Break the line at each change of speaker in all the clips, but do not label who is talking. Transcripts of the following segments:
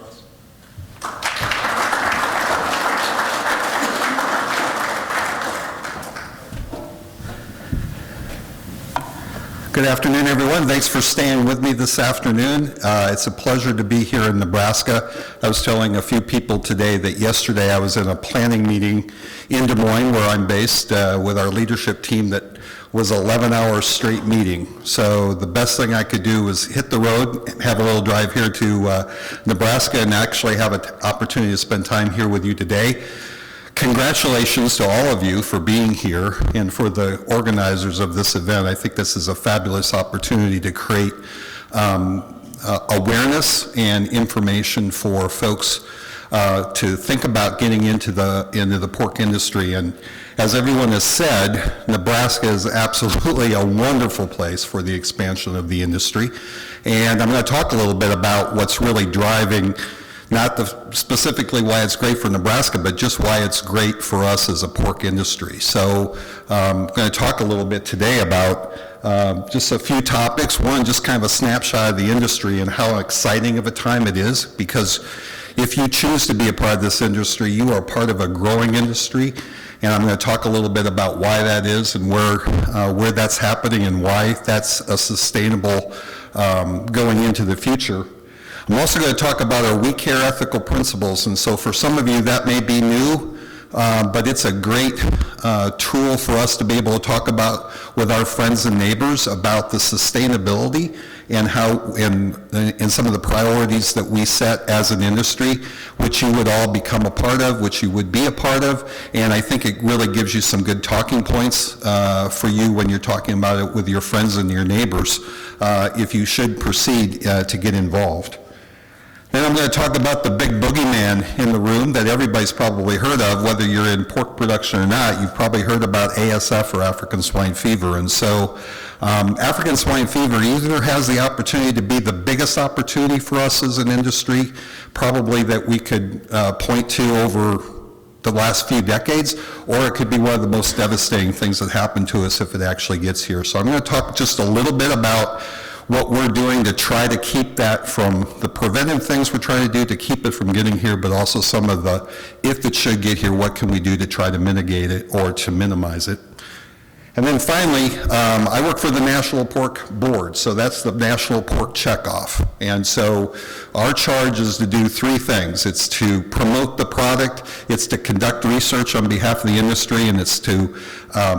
Russ.
Good afternoon, everyone. Thanks for staying with me this afternoon. It's a pleasure to be here in Nebraska. I was telling a few people today that yesterday I was in a planning meeting in Des Moines, where I'm based, with our leadership team that was 11 hours straight meeting. So the best thing I could do was hit the road, have a little drive here to Nebraska, and actually have an opportunity to spend time here with you today. Congratulations to all of you for being here and for the organizers of this event. I think this is a fabulous opportunity to create awareness and information for folks to think about getting into the pork industry. And as everyone has said, Nebraska is absolutely a wonderful place for the expansion of the industry. And I'm going to talk a little bit about what's really driving not specifically why it's great for Nebraska, but just why it's great for us as a pork industry. So I'm going to talk a little bit today about just a few topics. One, just kind of a snapshot of the industry and how exciting of a time it is, because if you choose to be a part of this industry, you are part of a growing industry. And I'm going to talk a little bit about why that is and where that's happening and why that's a sustainable going into the future. I'm also going to talk about our We Care ethical principles, and so for some of you that may be new, but it's a great tool for us to be able to talk about with our friends and neighbors about the sustainability and how, and some of the priorities that we set as an industry, which you would all become a part of, which you would be a part of, and I think it really gives you some good talking points for you when you're talking about it with your friends and your neighbors, if you should proceed to get involved. Then I'm going to talk about the big boogeyman in the room that everybody's probably heard of, whether you're in pork production or not. You've probably heard about ASF, or African swine fever. And so African swine fever either has the opportunity to be the biggest opportunity for us as an industry, probably that we could point to over the last few decades, or it could be one of the most devastating things that happen to us if it actually gets here. So I'm going to talk just a little bit about what we're doing to try to keep that from the preventive things we're trying to do to keep it from getting here, but also some of the, if it should get here, what can we do to try to mitigate it or to minimize it. And then finally, I work for the National Pork Board, so that's the National Pork Checkoff. And so our charge is to do three things. It's to promote the product, it's to conduct research on behalf of the industry, and it's to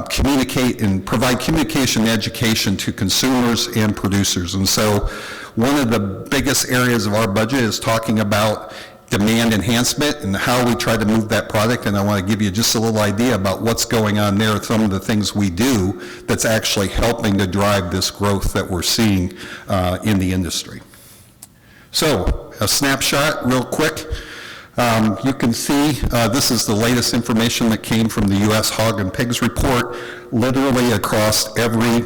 communicate and provide communication and education to consumers and producers. And so one of the biggest areas of our budget is talking about demand enhancement and how we try to move that product, and I want to give you just a little idea about what's going on there, some of the things we do that's actually helping to drive this growth that we're seeing in the industry. So a snapshot real quick. You can see this is the latest information that came from the U.S. Hog and Pigs report, literally across every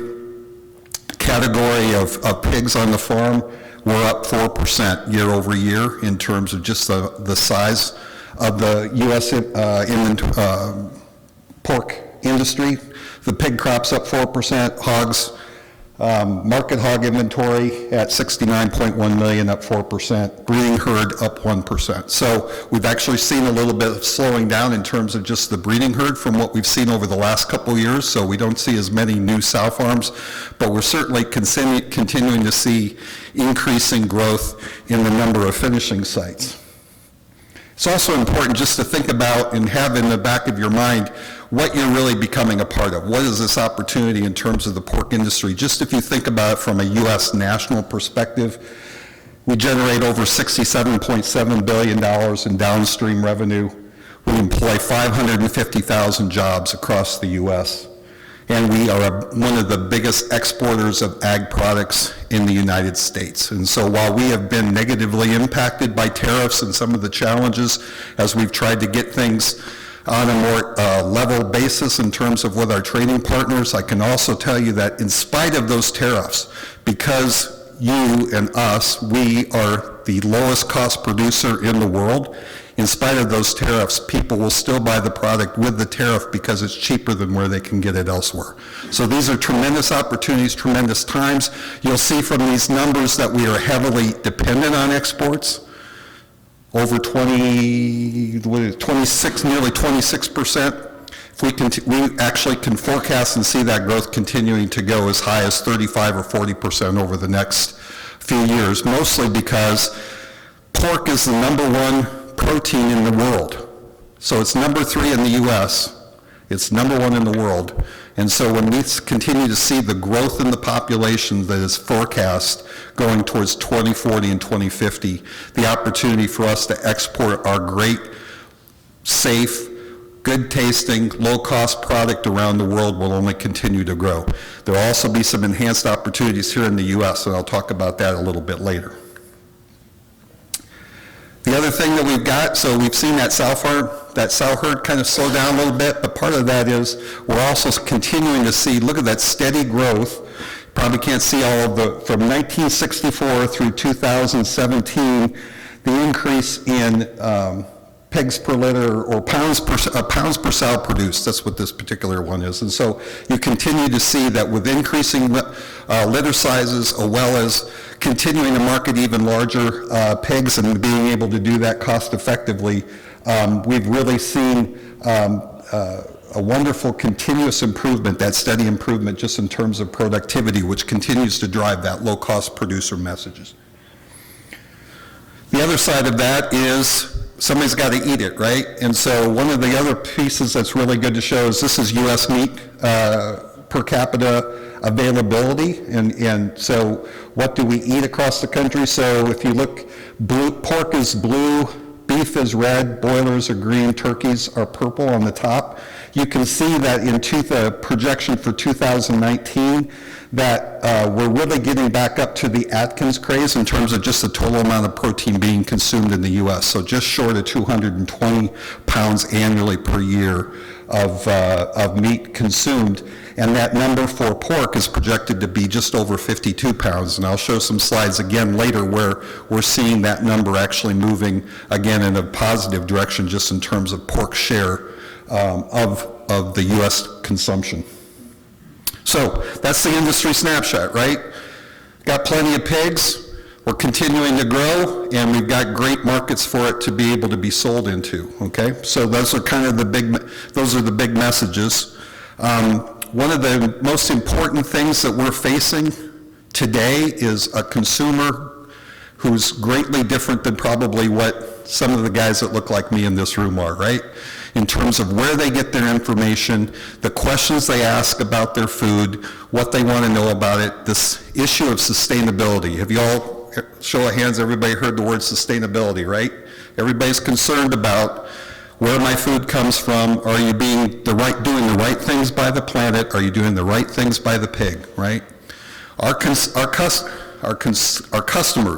category of pigs on the farm. We're up 4% year over year in terms of just the size of the U.S. Pork industry. The pig crop's up 4%, hogs, market hog inventory at 69.1 million, up 4%, breeding herd up 1%. So we've actually seen a little bit of slowing down in terms of just the breeding herd from what we've seen over the last couple years, so we don't see as many new sow farms, but we're certainly continuing to see increasing growth in the number of finishing sites. It's also important just to think about and have in the back of your mind what you're really becoming a part of. What is this opportunity in terms of the pork industry? Just if you think about it from a U.S. national perspective, we generate over $67.7 billion in downstream revenue. We employ 550,000 jobs across the U.S. And we are one of the biggest exporters of ag products in the United States. And so while we have been negatively impacted by tariffs and some of the challenges as we've tried to get things on a more level basis in terms of with our trading partners, I can also tell you that in spite of those tariffs, because you and us, we are the lowest cost producer in the world, in spite of those tariffs, people will still buy the product with the tariff because it's cheaper than where they can get it elsewhere. So these are tremendous opportunities, tremendous times. You'll see from these numbers that we are heavily dependent on exports. over 26, nearly 26%. We actually can forecast and see that growth continuing to go as high as 35 or 40% over the next few years, mostly because pork is the #1 protein in the world. So it's #3 in the US, it's #1 in the world. And so when we continue to see the growth in the population that is forecast going towards 2040 and 2050, the opportunity for us to export our great, safe, good tasting, low cost product around the world will only continue to grow. There will also be some enhanced opportunities here in the US, and I'll talk about that a little bit later. The other thing that we've got, so we've seen that sow herd kind of slow down a little bit, but part of that is we're also continuing to see, look at that steady growth. You probably can't see all of the, from 1964 through 2017, the increase in pigs per litter or pounds per sow produced. That's what this particular one is. And so you continue to see that with increasing litter sizes, as well as continuing to market even larger pigs and being able to do that cost effectively, we've really seen a wonderful continuous improvement, that steady improvement just in terms of productivity, which continues to drive that low-cost producer messages. The other side of that is somebody's got to eat it, right? And so one of the other pieces that's really good to show is this is U.S. meat per capita availability, and so what do we eat across the country? So if you look, pork is blue, beef is red, broilers are green, turkeys are purple on the top. You can see that in the projection for 2019 that we're really getting back up to the Atkins craze in terms of just the total amount of protein being consumed in the U.S. So just short of 220 pounds annually per year of meat consumed. And that number for pork is projected to be just over 52 pounds. And I'll show some slides again later where we're seeing that number actually moving again in a positive direction just in terms of pork share of the U.S. consumption. So that's the industry snapshot, right? Got plenty of pigs, we're continuing to grow, and we've got great markets for it to be able to be sold into, okay? So those are kind of the big messages. One of the most important things that we're facing today is a consumer who's greatly different than probably what some of the guys that look like me in this room are, right? In terms of where they get their information, the questions they ask about their food, what they want to know about it, this issue of sustainability. Have you all, show of hands, everybody heard the word sustainability, right? Everybody's concerned about where my food comes from. Are you doing the right things by the planet? Are you doing the right things by the pig, right? Our customers,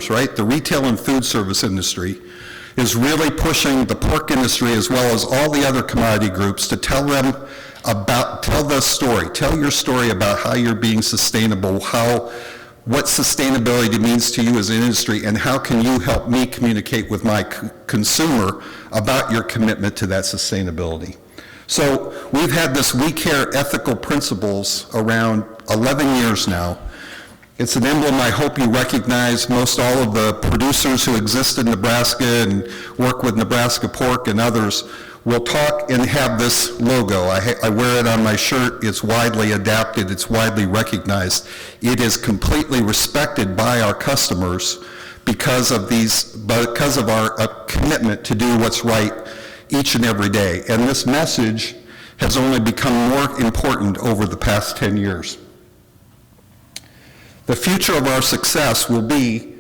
right, the retail and food service industry is really pushing the pork industry as well as all the other commodity groups to tell your story about how you're being sustainable, what sustainability means to you as an industry, and how can you help me communicate with my consumer about your commitment to that sustainability. So we've had this We Care ethical principles around 11 years now. It's an emblem I hope you recognize. Most all of the producers who exist in Nebraska and work with Nebraska Pork and others will talk and have this logo. I wear it on my shirt. It's widely adapted. It's widely recognized. It is completely respected by our customers because of our commitment to do what's right each and every day. And this message has only become more important over the past 10 years. The future of our success will be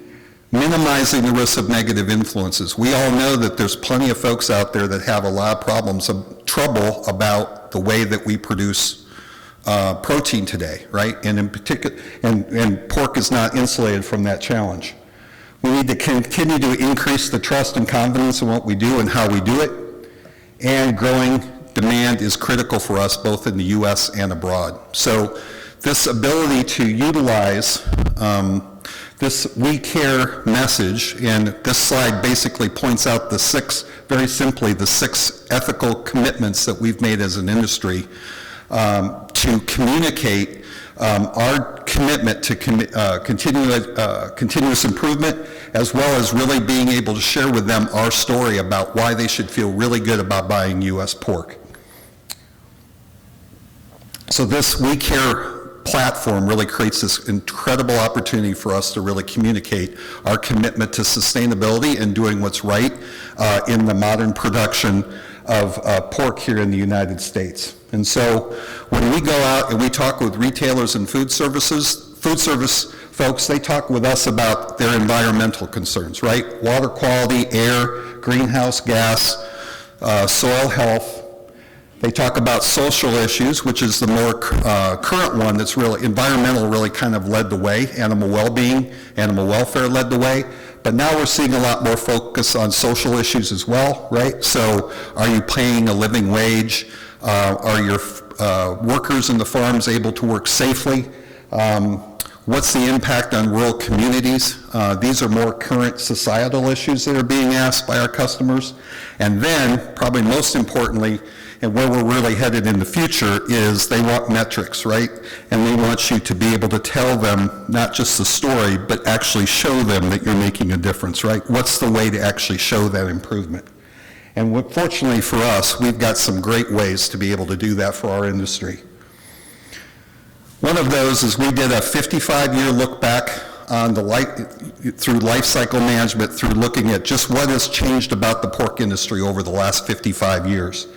minimizing the risk of negative influences. We all know that there's plenty of folks out there that have a lot of trouble about the way that we produce protein today, right? And in particular, and pork is not insulated from that challenge. We need to continue to increase the trust and confidence in what we do and how we do it. And growing demand is critical for us both in the U.S. and abroad. So this ability to utilize this We Care message, and this slide basically points out very simply, the six ethical commitments that we've made as an industry to communicate our commitment to continuous improvement, as well as really being able to share with them our story about why they should feel really good about buying U.S. pork. So this We Care platform really creates this incredible opportunity for us to really communicate our commitment to sustainability and doing what's right in the modern production of pork here in the United States. And so when we go out and we talk with retailers and food service folks, they talk with us about their environmental concerns, right? Water quality, air, greenhouse gas, soil health. They talk about social issues, which is the more current one that's really, environmental really kind of led the way, animal well-being, animal welfare led the way, but now we're seeing a lot more focus on social issues as well, right? So are you paying a living wage? Are your workers in the farms able to work safely? What's the impact on rural communities? These are more current societal issues that are being asked by our customers. And then, probably most importantly, and where we're really headed in the future, is they want metrics, right? And they want you to be able to tell them not just the story, but actually show them that you're making a difference, right? What's the way to actually show that improvement? And fortunately for us, we've got some great ways to be able to do that for our industry. One of those is we did a 55-year look back on through life cycle management, through looking at just what has changed about the pork industry over the last 55 years.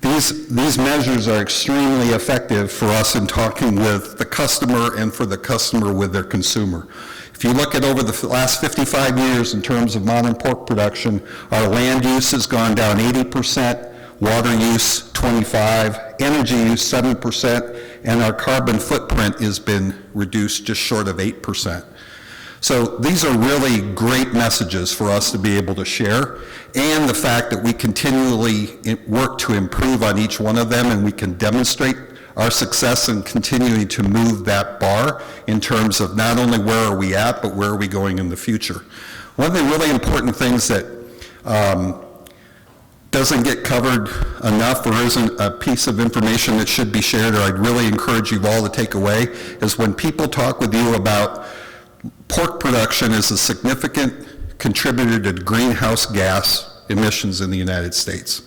These measures are extremely effective for us in talking with the customer and for the customer with their consumer. If you look at over the last 55 years in terms of modern pork production, our land use has gone down 80%, water use 25%, energy use 7%, and our carbon footprint has been reduced just short of 8%. So these are really great messages for us to be able to share, and the fact that we continually work to improve on each one of them, and we can demonstrate our success in continuing to move that bar in terms of not only where are we at, but where are we going in the future. One of the really important things that doesn't get covered enough, or isn't a piece of information that should be shared, or I'd really encourage you all to take away, is when people talk with you about pork production is a significant contributor to greenhouse gas emissions in the United States.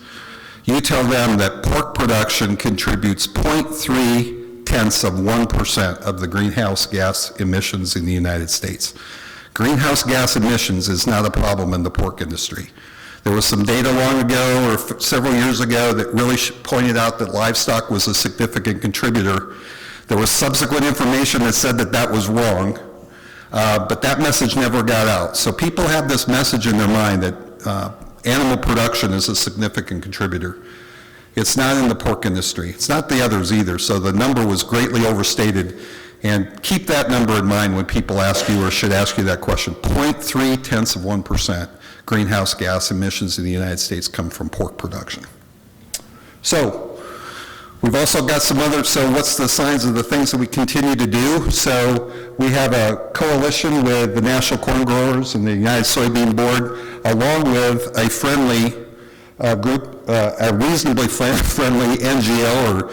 You tell them that pork production contributes 0.3% of the greenhouse gas emissions in the United States. Greenhouse gas emissions is not a problem in the pork industry. There was some data long ago, or several years ago, that really pointed out that livestock was a significant contributor. There was subsequent information that said that that was wrong. But that message never got out. So people have this message in their mind that animal production is a significant contributor. It's not in the pork industry. It's not the others either. So the number was greatly overstated. And keep that number in mind when people ask you, or should ask you that question. 0.3% greenhouse gas emissions in the United States come from pork production. So we've also got some other, so what's the signs of the things that we continue to do? So we have a coalition with the National Corn Growers and the United Soybean Board, along with a friendly group, a reasonably friendly NGO or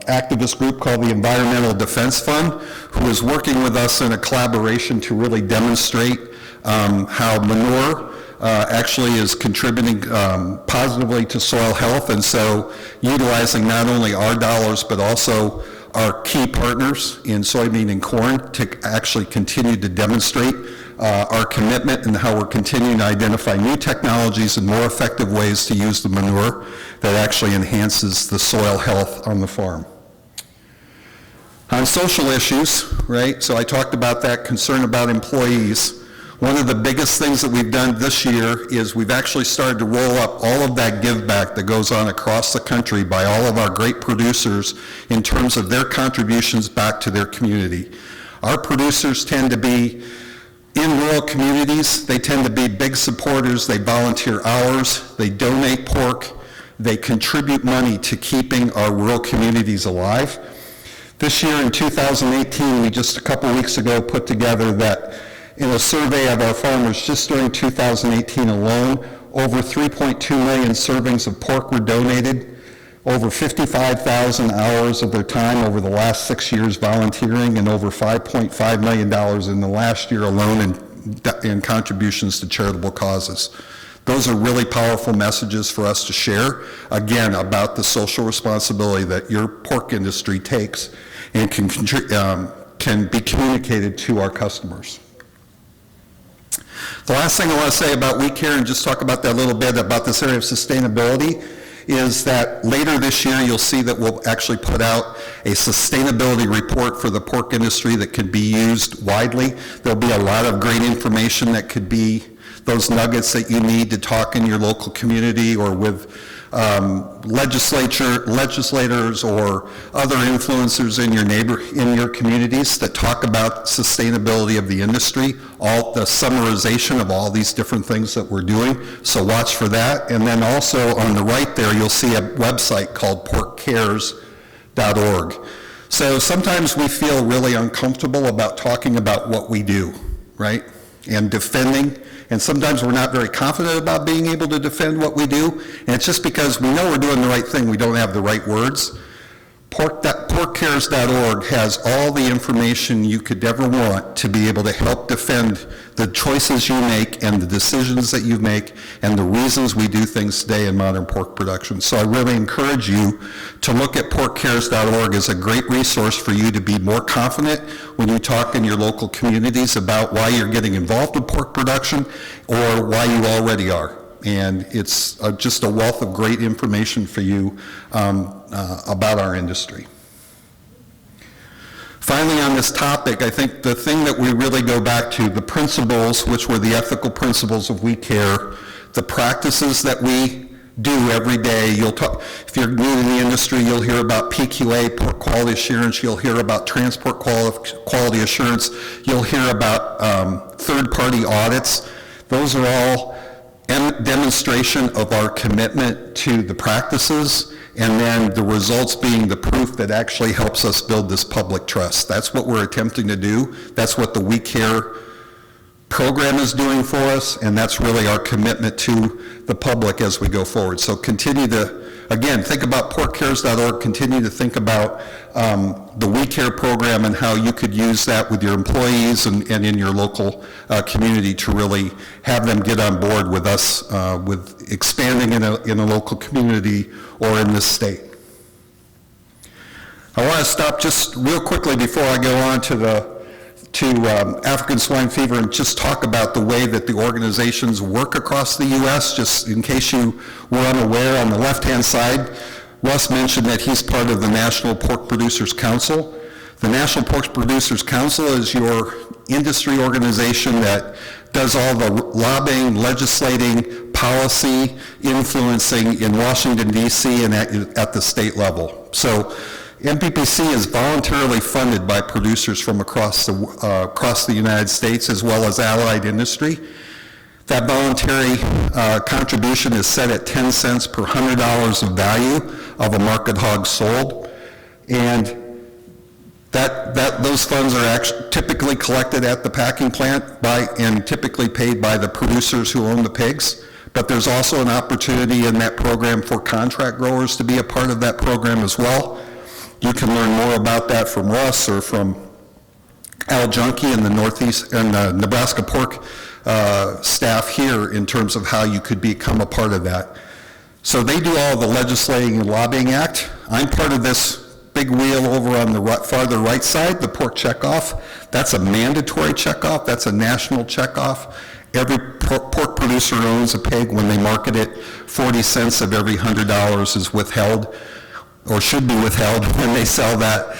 activist group called the Environmental Defense Fund, who is working with us in a collaboration to really demonstrate how manure actually is contributing positively to soil health, and so utilizing not only our dollars but also our key partners in soybean and corn to actually continue to demonstrate our commitment and how we're continuing to identify new technologies and more effective ways to use the manure that actually enhances the soil health on the farm. On social issues, right, so I talked about that concern about employees. One of the biggest things that we've done this year is we've actually started to roll up all of that give back that goes on across the country by all of our great producers in terms of their contributions back to their community. Our producers tend to be in rural communities. They tend to be big supporters. They volunteer hours. They donate pork. They contribute money to keeping our rural communities alive. This year in 2018, we just a couple weeks ago put together that in a survey of our farmers just during 2018 alone, over 3.2 million servings of pork were donated, over 55,000 hours of their time over the last 6 years volunteering, and over $5.5 million in the last year alone in and contributions to charitable causes. Those are really powerful messages for us to share, again, about the social responsibility that your pork industry takes and can be communicated to our customers. The last thing I want to say about We Care, and just talk about that a little bit, about this area of sustainability, is that later this year you'll see that we'll actually put out a sustainability report for the pork industry that can be used widely. There'll be a lot of great information that could be those nuggets that you need to talk in your local community or with legislators or other influencers in your communities that talk about sustainability of the industry, all the summarization of all these different things that we're doing. So watch for that. And then also on the right there, you'll see a website called porkcares.org. So sometimes we feel really uncomfortable about talking about what we do, right? And defending. And sometimes we're not very confident about being able to defend what we do. And it's just because we know we're doing the right thing, we don't have the right words. Porkcares.org has all the information you could ever want to be able to help defend the choices you make and the decisions that you make and the reasons we do things today in modern pork production. So I really encourage you to look at porkcares.org as a great resource for you to be more confident when you talk in your local communities about why you're getting involved in pork production or why you already are. And it's just a wealth of great information for you about our industry. Finally, on this topic, I think the thing that we really go back to, the principles, which were the ethical principles of We Care, the practices that we do every day. You'll talk, if you're new in the industry, you'll hear about PQA, pork quality assurance. You'll hear about transport quality assurance. You'll hear about third-party audits. Those are all demonstration of our commitment to the practices, and then the results being the proof that actually helps us build this public trust. That's what we're attempting to do. That's what the We Care program is doing for us, and that's really our commitment to the public as we go forward. So continue to, again, think about porkcares.org, continue to think about the We Care program and how you could use that with your employees and in your local community to really have them get on board with us with expanding in a local community or in this state. I want to stop just real quickly before I go on to African swine fever and just talk about the way that the organizations work across the U.S., just in case you were unaware. On the left-hand side, Russ mentioned that he's part of the National Pork Producers Council. The National Pork Producers Council is your industry organization that does all the lobbying, legislating, policy, influencing in Washington, D.C. and at the state level. So NPPC is voluntarily funded by producers from across the United States as well as allied industry. That voluntary contribution is set at 10 cents per $100 of value of a market hog sold, and those funds are actually typically collected at the packing plant and typically paid by the producers who own the pigs. But there's also an opportunity in that program for contract growers to be a part of that program as well. You can learn more about that from Russ or from Al Junkie and the Northeast and the Nebraska pork staff here in terms of how you could become a part of that. So they do all the legislating and lobbying act. I'm part of this big wheel over on the farther right side, the pork checkoff. That's a mandatory checkoff. That's a national checkoff. Every pork producer owns a pig. When they market it, 40 cents of every $100 is withheld, or should be withheld when they sell that,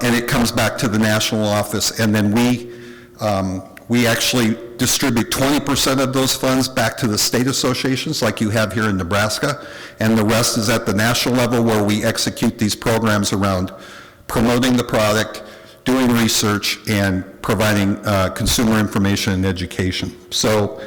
and it comes back to the national office, and then we actually distribute 20% of those funds back to the state associations like you have here in Nebraska, and the rest is at the national level where we execute these programs around promoting the product, doing research, and providing consumer information and education. So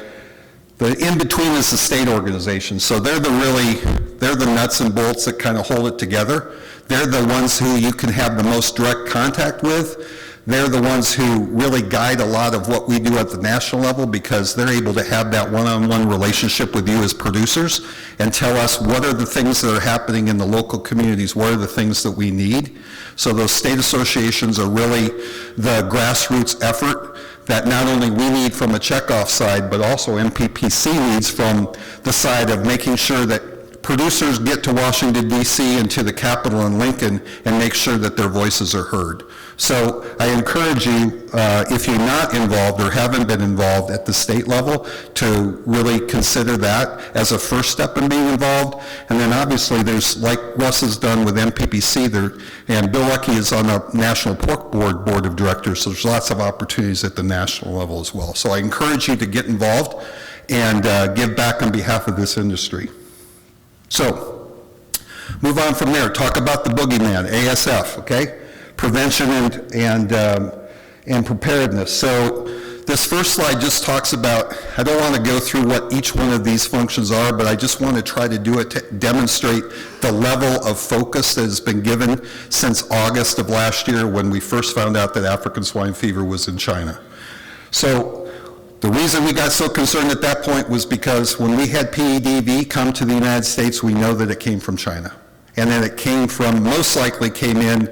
the in-between is the state organization. So they're the nuts and bolts that kind of hold it together. They're the ones who you can have the most direct contact with. They're the ones who really guide a lot of what we do at the national level because they're able to have that one-on-one relationship with you as producers and tell us what are the things that are happening in the local communities, what are the things that we need. So those state associations are really the grassroots effort that not only we need from a Checkoff side, but also MPPC needs from the side of making sure that producers get to Washington, D.C. and to the Capitol in Lincoln and make sure that their voices are heard. So I encourage you, if you're not involved or haven't been involved at the state level, to really consider that as a first step in being involved. And then obviously there's, like Russ has done with MPPC, and Bill Leckie is on the National Pork Board of Directors, so there's lots of opportunities at the national level as well. So I encourage you to get involved and give back on behalf of this industry. So, move on from there. Talk about the boogeyman, ASF, okay? Prevention and preparedness. So, this first slide just talks about, I don't want to go through what each one of these functions are, but I just want to try to do it to demonstrate the level of focus that has been given since August of last year when we first found out that African swine fever was in China. So, the reason we got so concerned at that point was because when we had PEDV come to the United States, we know that it came from China. And then it came from, most likely came in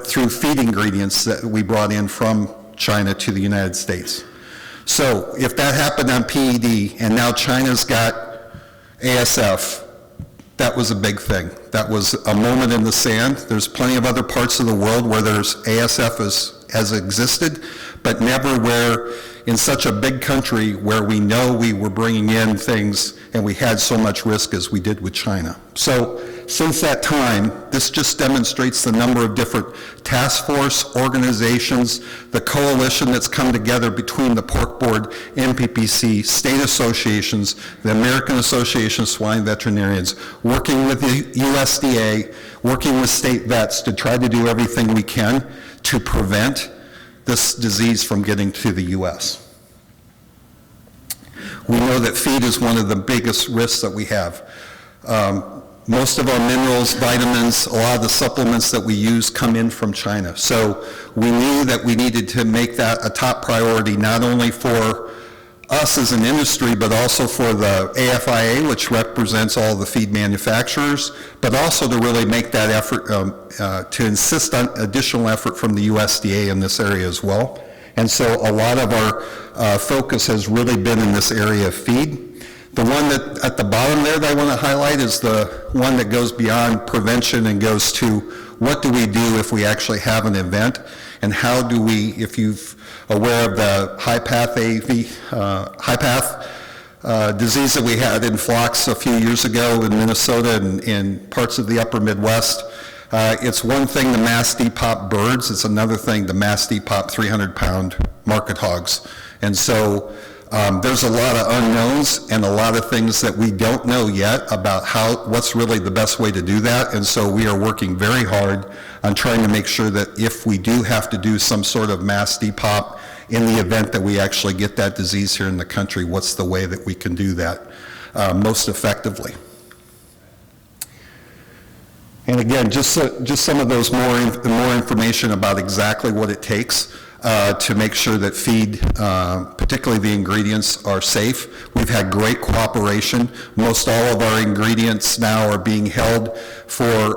through feed ingredients that we brought in from China to the United States. So if that happened on PED and now China's got ASF, that was a big thing. That was a moment in the sand. There's plenty of other parts of the world where there's ASF has existed, but never where in such a big country where we know we were bringing in things and we had so much risk as we did with China. So since that time, this just demonstrates the number of different task force organizations, the coalition that's come together between the Pork Board, MPPC, state associations, the American Association of Swine Veterinarians, working with the USDA, working with state vets to try to do everything we can to prevent this disease from getting to the U.S. We know that feed is one of the biggest risks that we have. Most of our minerals, vitamins, a lot of the supplements that we use come in from China. So we knew that we needed to make that a top priority, not only for us as an industry, but also for the AFIA, which represents all the feed manufacturers, but also to really make that effort, to insist on additional effort from the USDA in this area as well. And so a lot of our focus has really been in this area of feed. The one that at the bottom there that I want to highlight is the one that goes beyond prevention and goes to what do we do if we actually have an event, and how do we, if you're aware of the high path disease that we had in flocks a few years ago in Minnesota and in parts of the upper Midwest. It's one thing to mass depop birds, it's another thing to mass depop 300-pound market hogs. And so there's a lot of unknowns and a lot of things that we don't know yet about what's really the best way to do that. And so we are working very hard on trying to make sure that if we do have to do some sort of mass depop in the event that we actually get that disease here in the country, what's the way that we can do that most effectively. And again, just some of those more information about exactly what it takes to make sure that feed, particularly the ingredients, are safe. We've had great cooperation. Most all of our ingredients now are being held for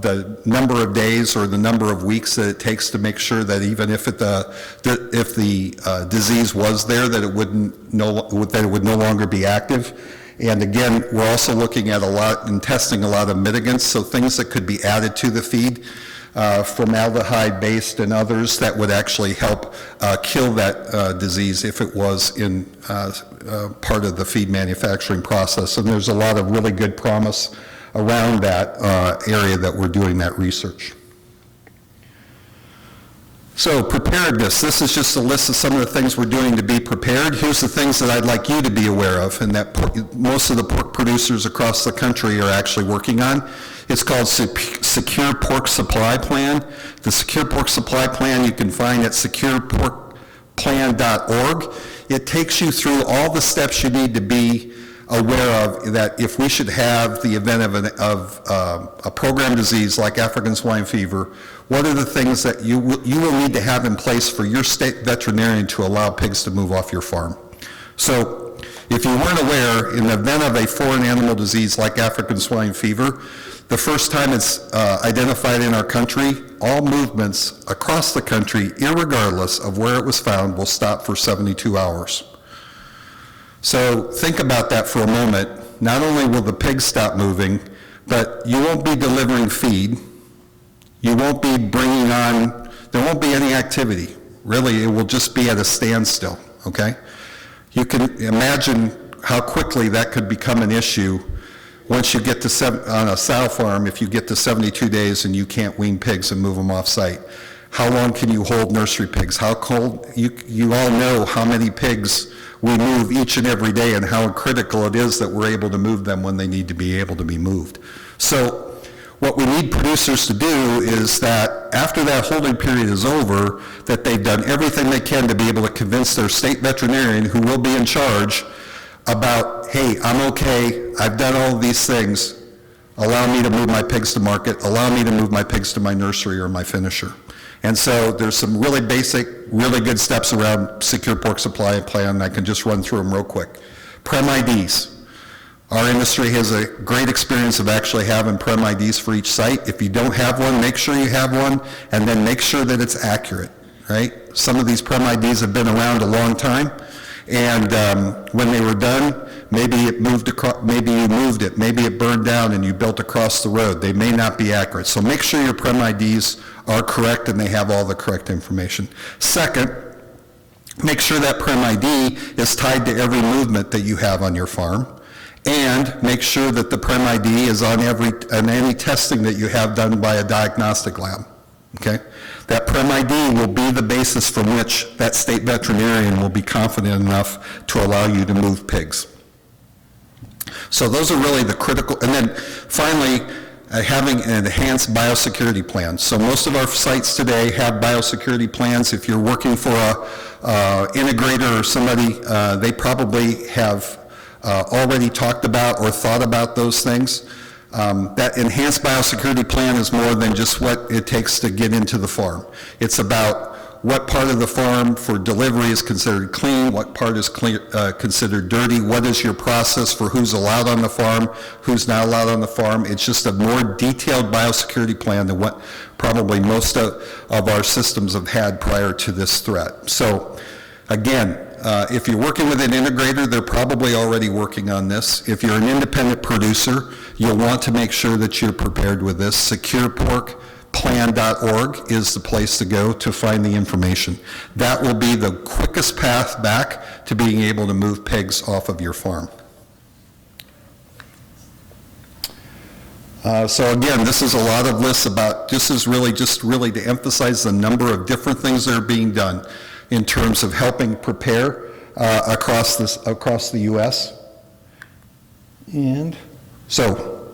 the number of days or the number of weeks that it takes to make sure that even if the disease was there, that it would no longer be active. And again, we're also looking at a lot and testing a lot of mitigants, so things that could be added to the feed, formaldehyde-based and others that would actually help kill that disease if it was in part of the feed manufacturing process. And there's a lot of really good promise around that area that we're doing that research. So preparedness, this is just a list of some of the things we're doing to be prepared. Here's the things that I'd like you to be aware of and that most of the pork producers across the country are actually working on. It's called Secure Pork Supply Plan. The Secure Pork Supply Plan you can find at secureporkplan.org. It takes you through all the steps you need to be aware of, that if we should have the event of a program disease like African swine fever, what are the things that you will need to have in place for your state veterinarian to allow pigs to move off your farm. So if you weren't aware, in the event of a foreign animal disease like African swine fever, The first time it's identified in our country, all movements across the country, irregardless of where it was found, will stop for 72 hours. So think about that for a moment. Not only will the pigs stop moving, but you won't be delivering feed. You won't be bringing on, there won't be any activity. Really, it will just be at a standstill, okay? You can imagine how quickly that could become an issue once you get to, on a sow farm, if you get to 72 days and you can't wean pigs and move them off site. How long can you hold nursery pigs? How cold, you all know how many pigs we move each and every day and how critical it is that we're able to move them when they need to be able to be moved. So what we need producers to do is that after that holding period is over, that they've done everything they can to be able to convince their state veterinarian, who will be in charge, about, hey, I'm okay, I've done all of these things, allow me to move my pigs to market, allow me to move my pigs to my nursery or my finisher. And so there's some really basic, really good steps around secure pork supply and plan. I can just run through them real quick. Prem IDs. Our industry has a great experience of actually having Prem IDs for each site. If you don't have one, make sure you have one, and then make sure that it's accurate, right? Some of these Prem IDs have been around a long time, and when they were done, maybe it moved across, maybe you moved it, maybe it burned down and you built across the road. They may not be accurate. So make sure your Prem IDs are correct and they have all the correct information. Second, make sure that Prem ID is tied to every movement that you have on your farm, and make sure that the Prem ID is on any testing that you have done by a diagnostic lab, okay? That Prem ID will be the basis from which that state veterinarian will be confident enough to allow you to move pigs. So those are really the critical, and then finally, having an enhanced biosecurity plan. So most of our sites today have biosecurity plans. If you're working for a integrator or somebody, they probably have already talked about or thought about those things. That enhanced biosecurity plan is more than just what it takes to get into the farm. It's about what part of the farm for delivery is considered clean, what part is considered dirty, what is your process for who's allowed on the farm, who's not allowed on the farm. It's just a more detailed biosecurity plan than what probably most of our systems have had prior to this threat. So again, if you're working with an integrator, they're probably already working on this. If you're an independent producer, you'll want to make sure that you're prepared with this. SecurePorkPlan.org is the place to go to find the information. That will be the quickest path back to being able to move pigs off of your farm. So again, this is a lot of lists about, this is really just really to emphasize the number of different things that are being done in terms of helping prepare across the U.S. And so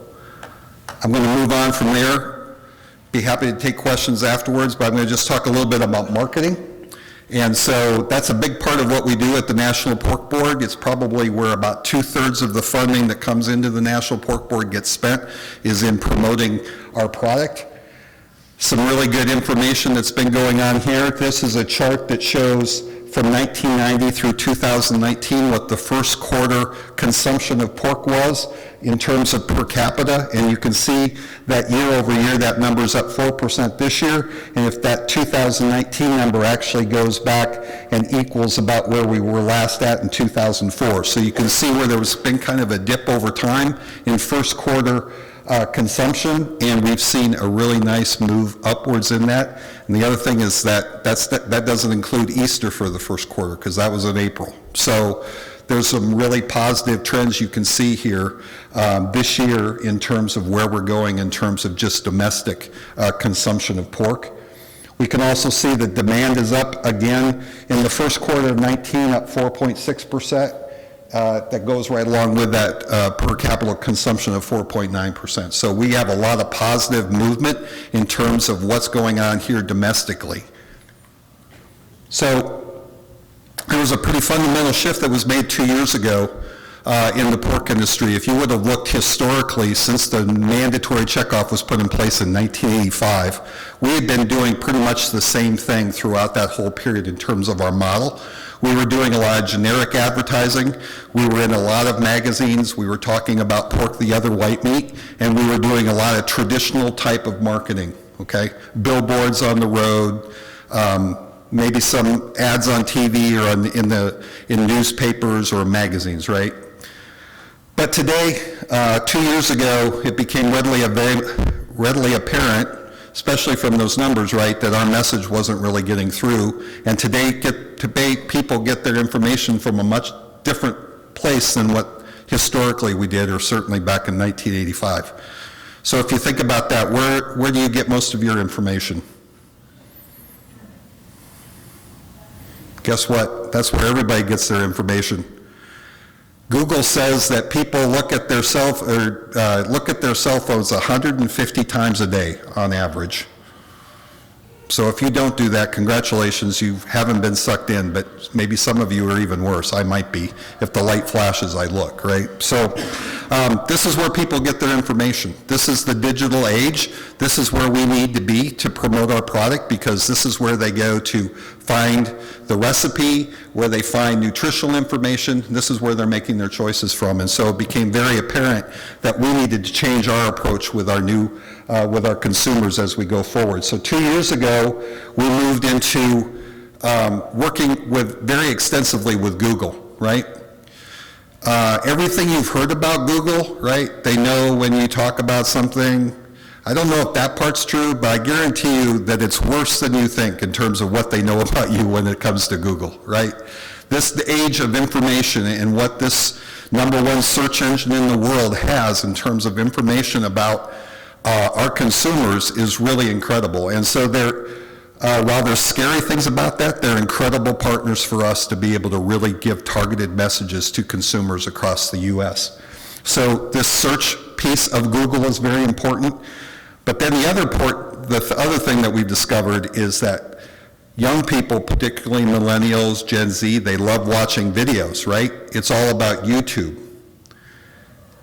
I'm going to move on from there. Be happy to take questions afterwards, but I'm going to just talk a little bit about marketing. And so that's a big part of what we do at the National Pork Board. It's probably where about 2/3 of the funding that comes into the National Pork Board gets spent is in promoting our product. Some really good information that's been going on here. This is a chart that shows from 1990 through 2019 what the first quarter consumption of pork was in terms of per capita, and you can see that year over year that number's up 4% this year, and if that 2019 number actually goes back and equals about where we were last at in 2004. So you can see where there's been kind of a dip over time in first quarter consumption, and we've seen a really nice move upwards in that. And the other thing is that that doesn't include Easter for the first quarter, because that was in April. So there's some really positive trends you can see here this year in terms of where we're going in terms of just domestic consumption of pork. We can also see that demand is up again in the first quarter of 19, up 4.6%. That goes right along with that per capita consumption of 4.9%. So we have a lot of positive movement in terms of what's going on here domestically. So there was a pretty fundamental shift that was made 2 years ago in the pork industry. If you would have looked historically, since the mandatory checkoff was put in place in 1985, we had been doing pretty much the same thing throughout that whole period in terms of our model. We were doing a lot of generic advertising. We were in a lot of magazines. We were talking about pork, the other white meat, and we were doing a lot of traditional type of marketing, okay? Billboards on the road, maybe some ads on TV or in newspapers or magazines, right? But today, 2 years ago, it became readily apparent, especially from those numbers, right, that our message wasn't really getting through. And today people get their information from a much different place than what historically we did, or certainly back in 1985. So if you think about that, where do you get most of your information? Guess what? That's where everybody gets their information. Google says that people look at their cell phones 150 times a day on average. So if you don't do that, congratulations, you haven't been sucked in, but maybe some of you are even worse. I might be. If the light flashes, I look, right? So this is where people get their information. This is the digital age. This is where we need to be to promote our product, because this is where they go to find the recipe, where they find nutritional information. This is where they're making their choices from. And so it became very apparent that we needed to change our approach with our with our consumers as we go forward. So 2 years ago, we moved into working very extensively with Google, right? Everything you've heard about Google, right? They know when you talk about something. I don't know if that part's true, but I guarantee you that it's worse than you think in terms of what they know about you when it comes to Google, right? The age of information and what this #1 search engine in the world has in terms of information about our consumers is really incredible. And so while there's scary things about that, they're incredible partners for us to be able to really give targeted messages to consumers across the U.S. So this search piece of Google is very important. But then the other thing that we've discovered is that young people, particularly millennials, Gen Z, they love watching videos, right? It's all about YouTube.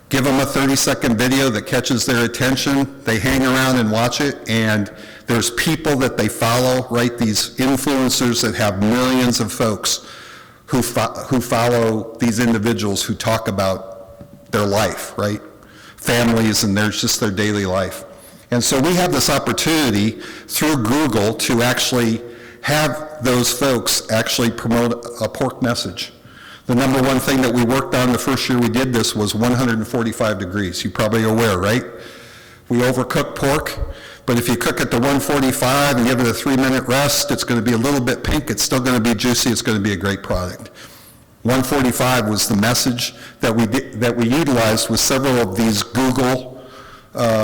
Give them a 30-second video that catches their attention, they hang around and watch it, and there's people that they follow, right? These influencers that have millions of folks who follow these individuals who talk about their life, right? Families, and there's just their daily life. And so we have this opportunity through Google to actually have those folks actually promote a pork message. The #1 thing that we worked on the first year we did this was 145 degrees. You probably are aware, right? We overcook pork, but if you cook it to 145 and give it a 3-minute rest, it's going to be a little bit pink. It's still going to be juicy. It's going to be a great product. 145 was the message that we utilized with several of these Google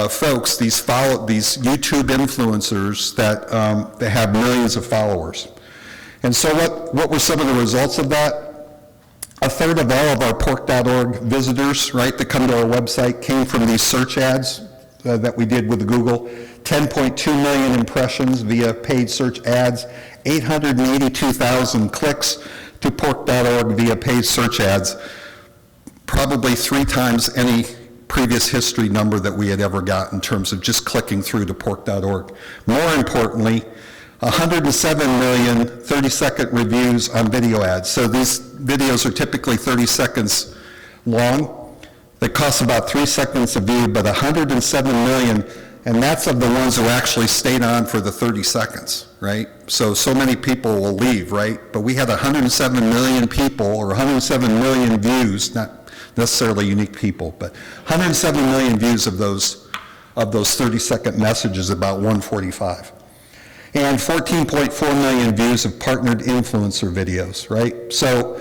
folks, these YouTube influencers that have millions of followers. And so what were some of the results of that? A third of all of our pork.org visitors, right, that come to our website came from these search ads that we did with Google. 10.2 million impressions via paid search ads, 882,000 clicks to pork.org via paid search ads, probably 3 times any previous history number that we had ever got in terms of just clicking through to pork.org. More importantly, 107 million 30-second reviews on video ads. So these videos are typically 30 seconds long. They cost about 3 seconds a view, but 107 million, and that's of the ones who actually stayed on for the 30 seconds, right? So many people will leave, right? But we had 107 million people, or 107 million views, not necessarily unique people, but 107 million views of those 30-second messages about 145. And 14.4 million views of partnered influencer videos, right? So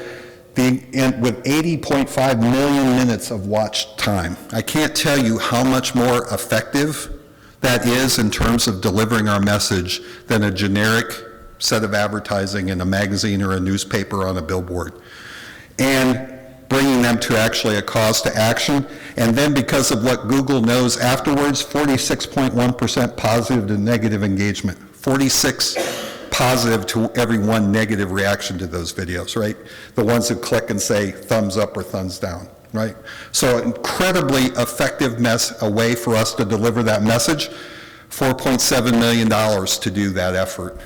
with 80.5 million minutes of watch time. I can't tell you how much more effective that is in terms of delivering our message than a generic set of advertising in a magazine or a newspaper on a billboard. And bringing them to actually a cause to action. And then because of what Google knows afterwards, 46.1% positive to negative engagement. 46 positive to every 1 negative reaction to those videos, right? The ones who click and say thumbs up or thumbs down. right? So incredibly effective a way for us to deliver that message. $4.7 million to do that effort.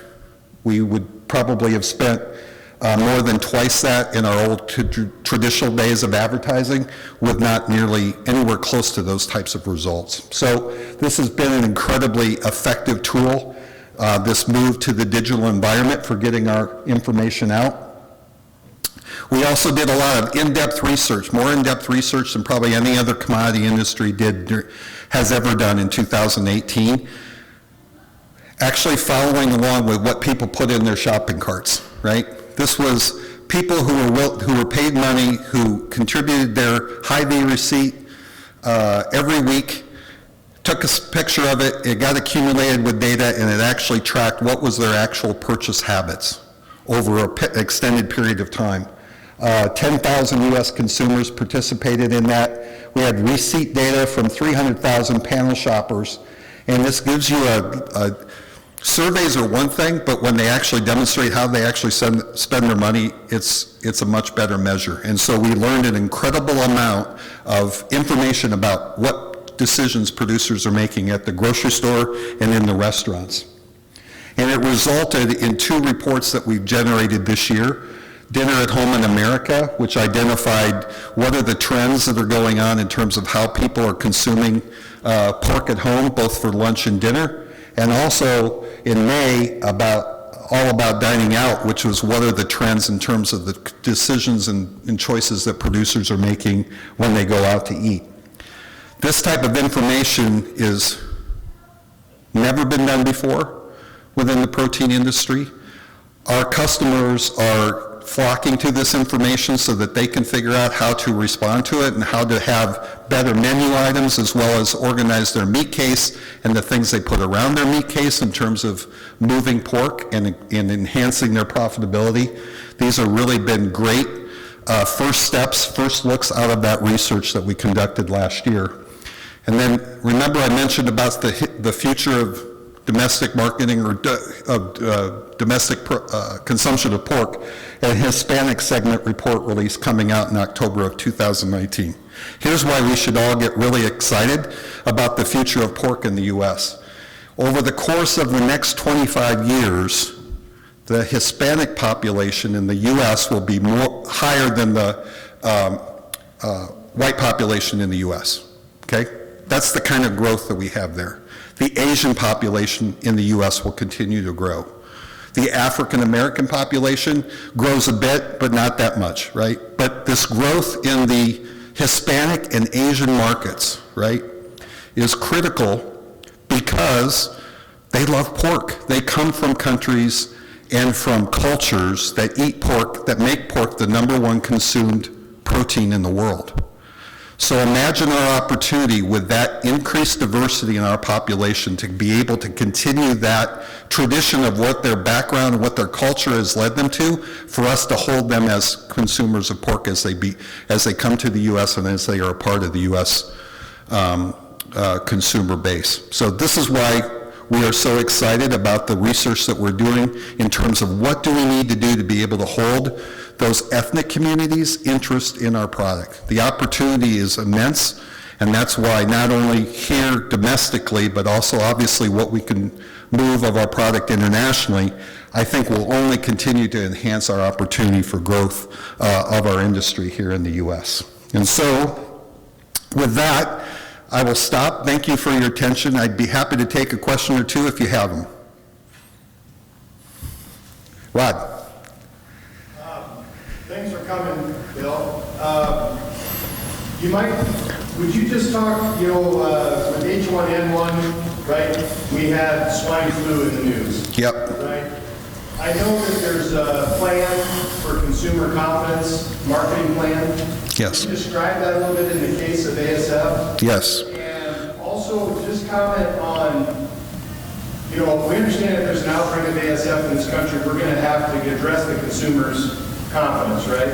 We would probably have spent more than twice that in our old traditional days of advertising with not nearly anywhere close to those types of results. So this has been an incredibly effective tool, this move to the digital environment for getting our information out. We also did a lot of in-depth research, more in-depth research than probably any other commodity industry has ever done in 2018. Actually following along with what people put in their shopping carts, right? This was people who were paid money, who contributed their Hy-Vee receipt every week, took a picture of it, it got accumulated with data, and it actually tracked what was their actual purchase habits over an extended period of time. 10,000 U.S. consumers participated in that. We had receipt data from 300,000 panel shoppers, and this gives you surveys are one thing, but when they actually demonstrate how they actually spend their money, it's a much better measure. And so we learned an incredible amount of information about what decisions producers are making at the grocery store and in the restaurants. And it resulted in 2 reports that we've generated this year. Dinner at Home in America, which identified what are the trends that are going on in terms of how people are consuming pork at home, both for lunch and dinner. And also in May, all about dining out, which was what are the trends in terms of the decisions and choices that producers are making when they go out to eat. This type of information is never been done before within the protein industry. Our customers are flocking to this information so that they can figure out how to respond to it and how to have better menu items, as well as organize their meat case and the things they put around their meat case in terms of moving pork and enhancing their profitability. These have really been great first steps, first looks out of that research that we conducted last year. And then remember I mentioned about the future of domestic marketing or domestic consumption of pork, a Hispanic segment report release coming out in October of 2019. Here's why we should all get really excited about the future of pork in the U.S. Over the course of the next 25 years, the Hispanic population in the U.S. will be higher than the white population in the U.S., okay? That's the kind of growth that we have there. The Asian population in the U.S. will continue to grow. The African American population grows a bit, but not that much, right? But this growth in the Hispanic and Asian markets, right, is critical because they love pork. They come from countries and from cultures that eat pork, that make pork the #1 consumed protein in the world. So imagine our opportunity with that increased diversity in our population to be able to continue that tradition of what their background and what their culture has led them to, for us to hold them as consumers of pork as they come to the U.S. and as they are a part of the U.S. Consumer base. So this is why we are so excited about the research that we're doing in terms of what do we need to do to be able to hold those ethnic communities' interest in our product. The opportunity is immense, and that's why not only here domestically, but also obviously what we can move of our product internationally, I think will only continue to enhance our opportunity for growth of our industry here in the U.S. And so, with that, I will stop. Thank you for your attention. I'd be happy to take a question or two if you have them. Rod.
Thanks for coming, Bill. Would you just talk, with H1N1, right, we had swine flu in the news.
Yep.
Right? I know that there's a plan for consumer confidence, marketing plan.
Yes.
Can you describe that a little bit in the case of ASF?
Yes.
And also just comment on, we understand that there's an outbreak of ASF in this country, we're going to have to address the consumer's confidence, right?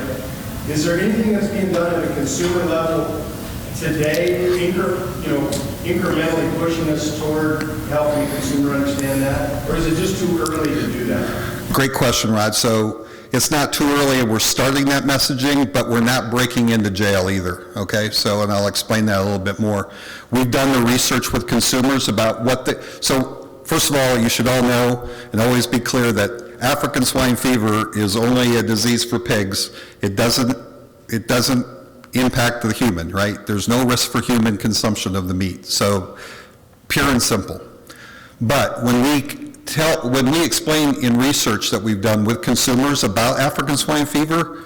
Is there anything that's being done at a consumer level today, incrementally pushing us toward helping the consumer understand that? Or is it just too early to do that?
Great question, Rod. So it's not too early, and we're starting that messaging, but we're not breaking into jail either, okay? So, and I'll explain that a little bit more. We've done the research with consumers about so first of all, you should all know and always be clear that African swine fever is only a disease for pigs. It doesn't impact the human, right? There's no risk for human consumption of the meat. So, pure and simple. But when we explain in research that we've done with consumers about African swine fever,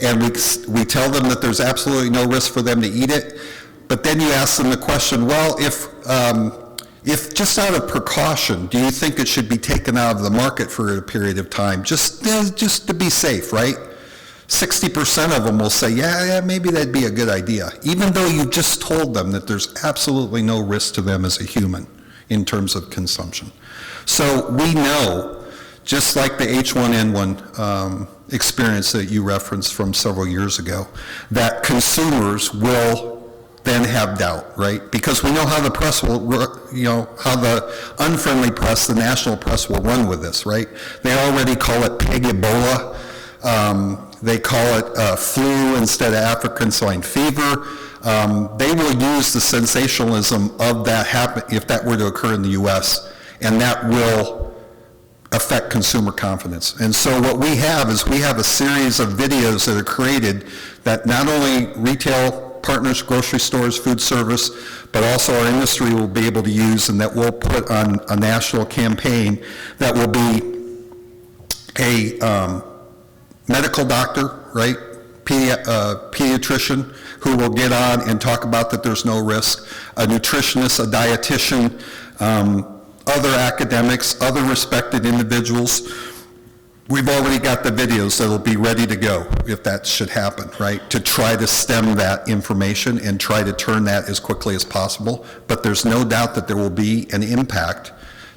and we tell them that there's absolutely no risk for them to eat it, but then you ask them the question, well, if just out of precaution, do you think it should be taken out of the market for a period of time, just to be safe, right? 60% of them will say, yeah, maybe that'd be a good idea, even though you just told them that there's absolutely no risk to them as a human in terms of consumption. So we know, just like the H1N1 experience that you referenced from several years ago, that consumers will then have doubt, right? Because we know how the press will, how the unfriendly press, the national press will run with this, right? They already call it pig Ebola. They call it flu instead of African swine fever. They will use the sensationalism of that happen if that were to occur in the U.S., and that will affect consumer confidence. And so what we have is we have a series of videos that are created that not only retail partners, grocery stores, food service, but also our industry will be able to use, and that we'll put on a national campaign that will be a medical doctor, right, pediatrician, who will get on and talk about that there's no risk, a nutritionist, a dietitian, other academics, other respected individuals. We've already got the videos that'll be ready to go if that should happen, right, to try to stem that information and try to turn that as quickly as possible. But there's no doubt that there will be an impact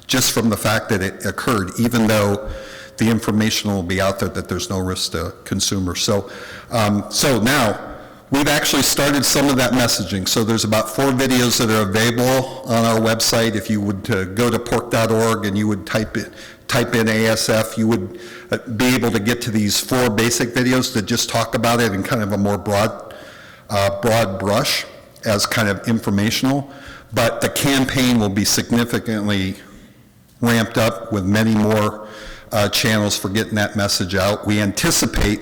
just from the fact that it occurred, even though the information will be out there that there's no risk to consumers. So now we've actually started some of that messaging. So there's about 4 videos that are available on our website. If you would go to pork.org and you would type in ASF, you would be able to get to these 4 basic videos that just talk about it in kind of a more broad brush as kind of informational. But the campaign will be significantly ramped up with many more channels for getting that message out. We anticipate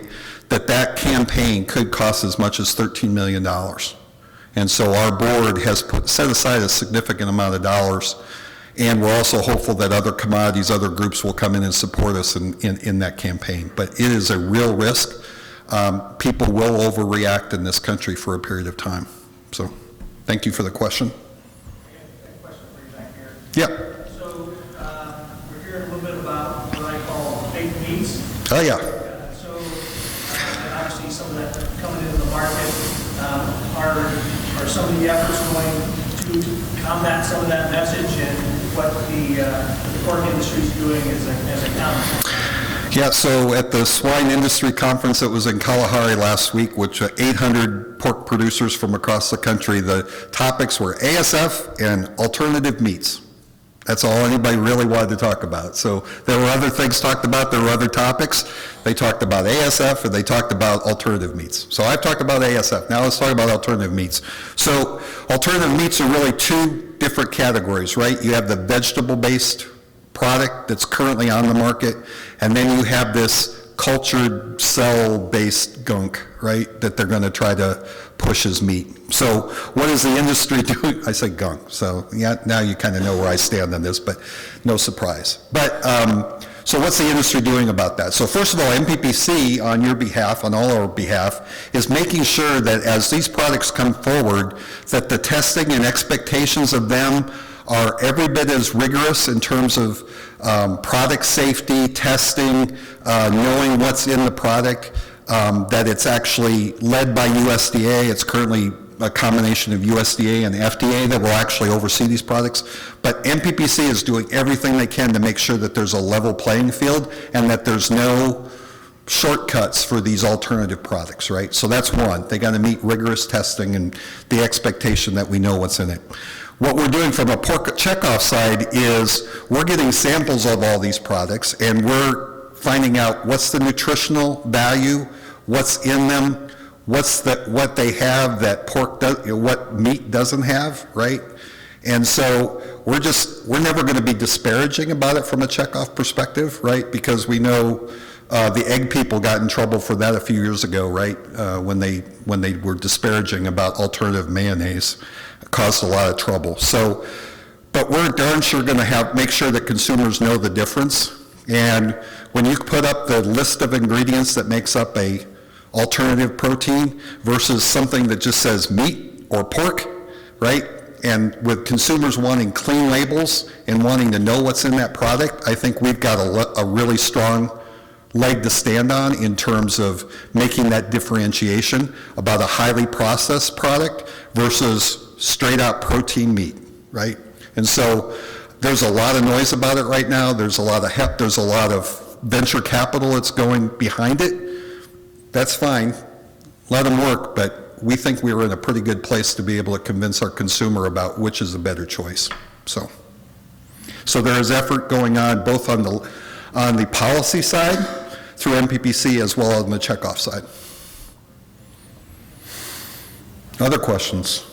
that campaign could cost as much as $13 million. And so our board has set aside a significant amount of dollars, and we're also hopeful that other commodities, other groups will come in and support us in that campaign. But it is a real risk. People will overreact in this country for a period of time. So thank you for the question.
A question for you back here.
Yeah.
So we're hearing a little bit about what I call fake meats.
Oh, yeah.
And obviously some of that coming into the market. Are some of the efforts going to combat some of that message and what the pork industry is doing as a counter?
Yeah, so at the Swine Industry Conference that was in Kalahari last week, which 800 pork producers from across the country, the topics were ASF and alternative meats. That's all anybody really wanted to talk about. So there were other things talked about, there were other topics. They talked about ASF and they talked about alternative meats. So I've talked about ASF, now let's talk about alternative meats. So alternative meats are really 2 different categories, right? You have the vegetable-based product that's currently on the market, and then you have this cultured cell-based gunk, right, that they're going to try to push as meat. So what is the industry doing? I say gunk, so yeah, now you kind of know where I stand on this, but no surprise. But so what's the industry doing about that? So first of all, MPPC, on your behalf, on all our behalf, is making sure that as these products come forward, that the testing and expectations of them are every bit as rigorous in terms of product safety, testing, knowing what's in the product, that it's actually led by USDA. It's currently a combination of USDA and FDA that will actually oversee these products. But MPPC is doing everything they can to make sure that there's a level playing field and that there's no shortcuts for these alternative products, right? So that's one. They got to meet rigorous testing and the expectation that we know what's in it. What we're doing from a pork checkoff side is we're getting samples of all these products, and we're finding out what's the nutritional value, what's in them, what they have that pork does, what meat doesn't have, right? And so we're never going to be disparaging about it from a Checkoff perspective, right? Because we know the egg people got in trouble for that a few years ago, right? When they were disparaging about alternative mayonnaise, it caused a lot of trouble. So, but we're darn sure going to make sure that consumers know the difference. And when you put up the list of ingredients that makes up a alternative protein versus something that just says meat or pork, right? And with consumers wanting clean labels and wanting to know what's in that product, I think we've got a really strong leg to stand on in terms of making that differentiation about a highly processed product versus straight out protein meat, right? And so there's a lot of noise about it right now. There's a lot of there's a lot of venture capital that's going behind it. That's fine, let them work, but we think we were in a pretty good place to be able to convince our consumer about which is a better choice. So there is effort going on both on the policy side through MPPC as well as on the Checkoff side. Other questions?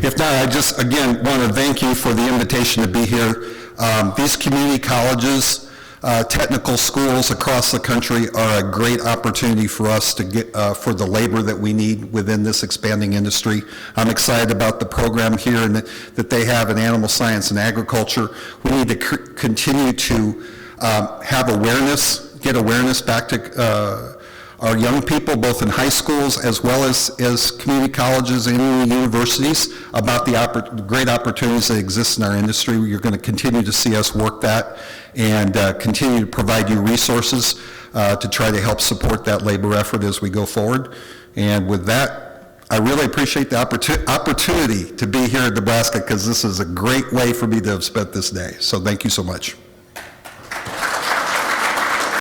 If not, I just, again, want to thank you for the invitation to be here. These community colleges, technical schools across the country are a great opportunity for us to get for the labor that we need within this expanding industry. I'm excited about the program here and that they have in animal science and agriculture. We need to continue to have awareness, get awareness back to our young people, both in high schools as well as community colleges and universities, about the great opportunities that exist in our industry. You're going to continue to see us work that and continue to provide you resources to try to help support that labor effort as we go forward. And with that, I really appreciate the opportunity to be here in Nebraska, because this is a great way for me to have spent this day. So thank you so much.